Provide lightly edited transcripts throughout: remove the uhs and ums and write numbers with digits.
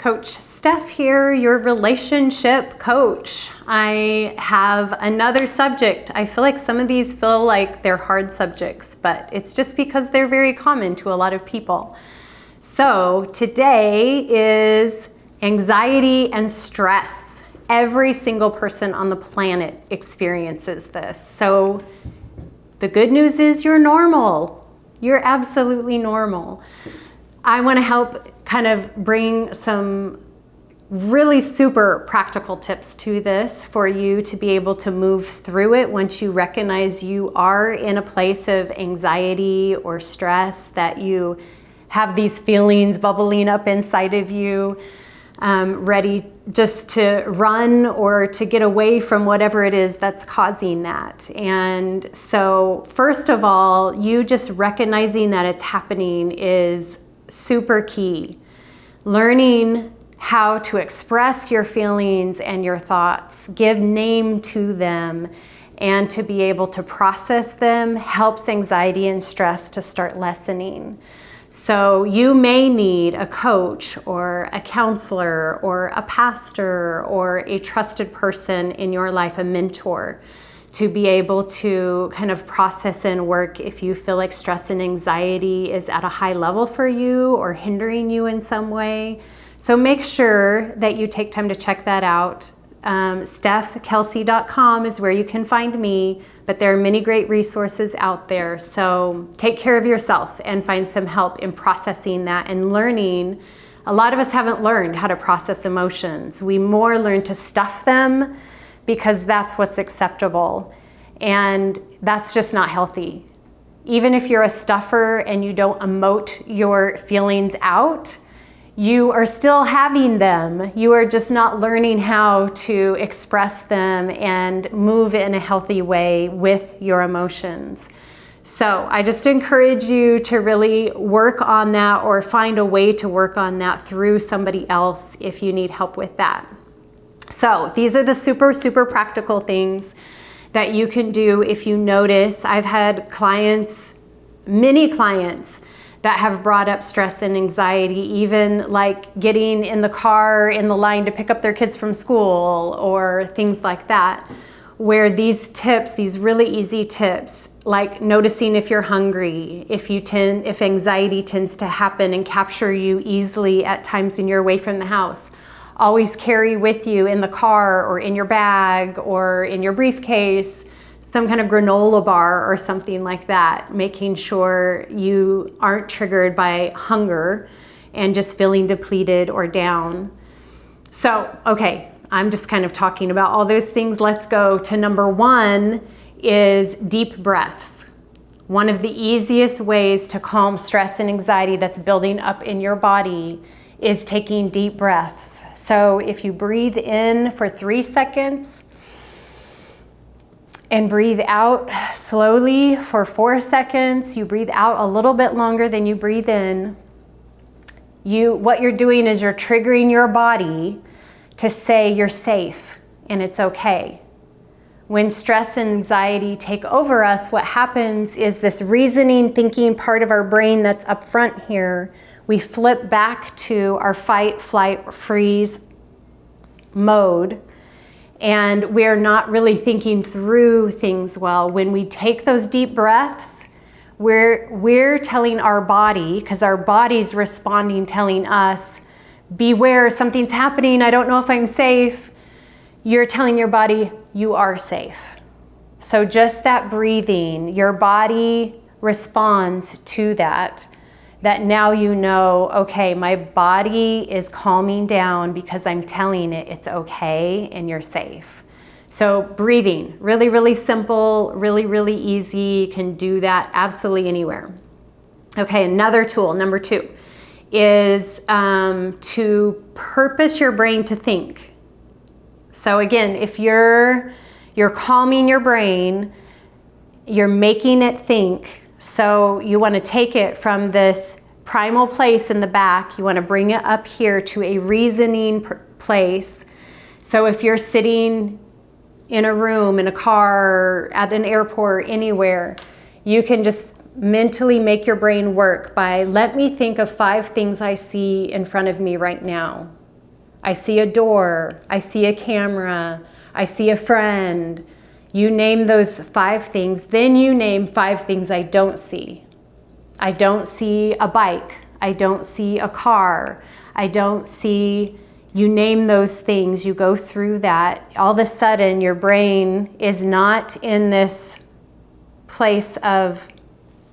Coach Steph here, your relationship coach. I have another subject. I feel like some of these feel like they're hard subjects, but it's just because they're very common to a lot of people. So today is anxiety and stress. Every single person on the planet experiences this. So the good news is you're normal. You're absolutely normal. I want to help kind of bring some really super practical tips to this for you to be able to move through it once you recognize you are in a place of anxiety or stress, that you have these feelings bubbling up inside of you, ready just to run or to get away from whatever it is that's causing that. And so first of all, you just recognizing that it's happening is super key. Learning how to express your feelings and your thoughts, give name to them, and to be able to process them helps anxiety and stress to start lessening. So you may need a coach or a counselor or a pastor or a trusted person in your life, a mentor, to be able to kind of process and work if you feel like stress and anxiety is at a high level for you or hindering you in some way. So make sure that you take time to check that out. StephKelsey.com is where you can find me, but there are many great resources out there. So take care of yourself and find some help in processing that and learning. A lot of us haven't learned how to process emotions. We more learn to stuff them because that's what's acceptable. And that's just not healthy. Even if you're a stuffer and you don't emote your feelings out, you are still having them. You are just not learning how to express them and move in a healthy way with your emotions. So I just encourage you to really work on that or find a way to work on that through somebody else if you need help with that. So these are the super, super practical things that you can do if you notice. I've had clients, many clients, that have brought up stress and anxiety, even like getting in the car in the line to pick up their kids from school or things like that, where these tips, these really easy tips, like noticing if you're hungry, if anxiety tends to happen and capture you easily at times when you're away from the house, always carry with you in the car or in your bag or in your briefcase some kind of granola bar or something like that, making sure you aren't triggered by hunger and just feeling depleted or down. So, okay, I'm just kind of talking about all those things. Let's go to number one is deep breaths. One of the easiest ways to calm stress and anxiety that's building up in your body is taking deep breaths. So if you breathe in for 3 seconds and breathe out slowly for 4 seconds, you breathe out a little bit longer than you breathe in. What you're doing is you're triggering your body to say you're safe and it's okay. When stress and anxiety take over us, what happens is this reasoning, thinking part of our brain that's up front here, we flip back to our fight, flight, freeze mode, and we're not really thinking through things well. When we take those deep breaths, we're telling our body, because our body's responding, telling us, beware, something's happening, I don't know if I'm safe. You're telling your body, you are safe. So just that breathing, your body responds to that now you know, okay, my body is calming down because I'm telling it it's okay and you're safe. So breathing, really, really simple, really, really easy. You can do that absolutely anywhere. Okay, another tool, number 2, is to purpose your brain to think. So again, if you're calming your brain, you're making it think. So you want to take it from this primal place in the back, you want to bring it up here to a reasoning place. So if you're sitting in a room, in a car, at an airport, anywhere, you can just mentally make your brain work by, let me think of 5 things I see in front of me right now. I see a door, I see a camera, I see a friend. You name those 5 things, then you name 5 things I don't see. I don't see a bike, I don't see a car, I don't see, you name those things, you go through that. All of a sudden your brain is not in this place of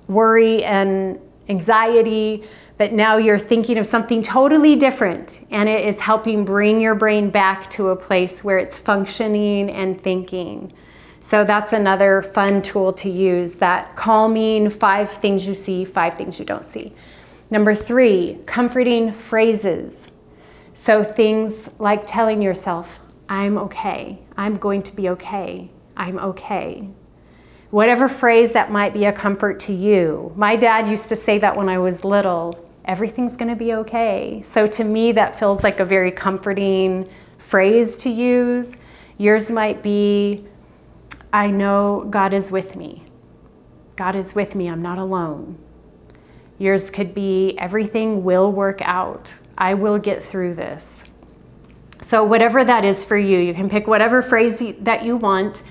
worry and anxiety, but now you're thinking of something totally different, and it is helping bring your brain back to a place where it's functioning and thinking. So that's another fun tool to use, that calming 5 things you see, 5 things you don't see. Number 3, comforting phrases. So things like telling yourself, I'm okay, I'm going to be okay, I'm okay. Whatever phrase that might be a comfort to you. My dad used to say that when I was little, everything's gonna be okay. So to me, that feels like a very comforting phrase to use. Yours might be, I know God is with me. God is with me, I'm not alone. Yours could be, everything will work out. I will get through this. So whatever that is for you, you can pick whatever phrase that you want,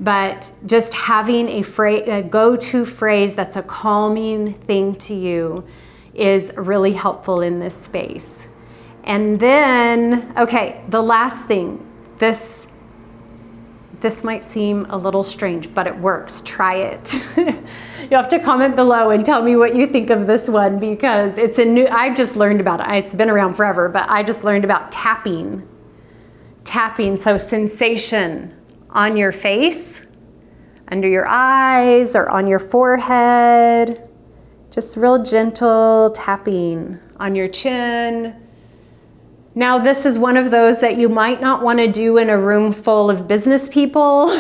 but just having a go-to phrase that's a calming thing to you is really helpful in this space. And then, okay, the last thing, this might seem a little strange, but it works. Try it. You'll have to comment below and tell me what you think of this one, because it's I've just learned about it. It's been around forever, but I just learned about tapping. Tapping, so sensation on your face, under your eyes, or on your forehead. Just real gentle tapping on your chin. Now, this is one of those that you might not want to do in a room full of business people.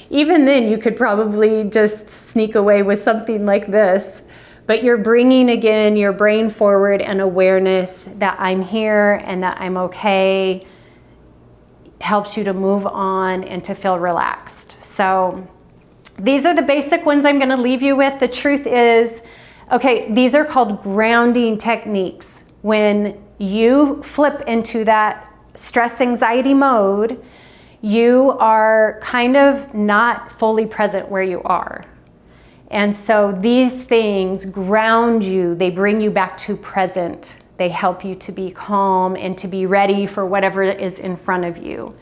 Even then, you could probably just sneak away with something like this. But you're bringing, again, your brain forward and awareness that I'm here and that I'm okay. Helps you to move on and to feel relaxed. So these are the basic ones I'm going to leave you with. The truth is, okay, these are called grounding techniques. When you flip into that stress anxiety mode, you are kind of not fully present where you are. And so these things ground you, they bring you back to present. They help you to be calm and to be ready for whatever is in front of you.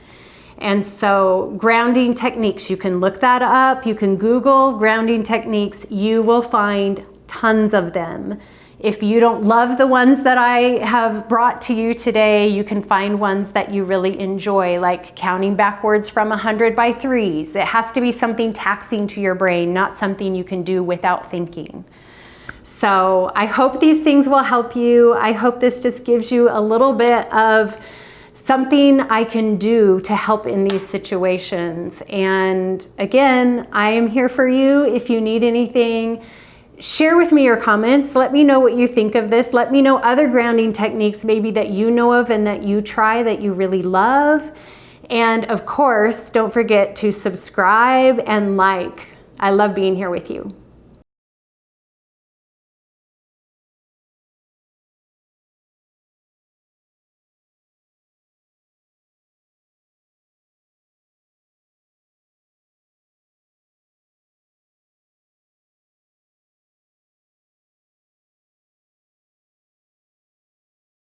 And so grounding techniques, you can look that up. You can Google grounding techniques. You will find tons of them. If you don't love the ones that I have brought to you today, you can find ones that you really enjoy, like counting backwards from 100 by 3s. It has to be something taxing to your brain, not something you can do without thinking. So I hope these things will help you. I hope this just gives you a little bit of something I can do to help in these situations. And again, I am here for you if you need anything. Share with me your comments. Let me know what you think of this. Let me know other grounding techniques maybe that you know of and that you try that you really love. And of course, don't forget to subscribe and like. I love being here with you.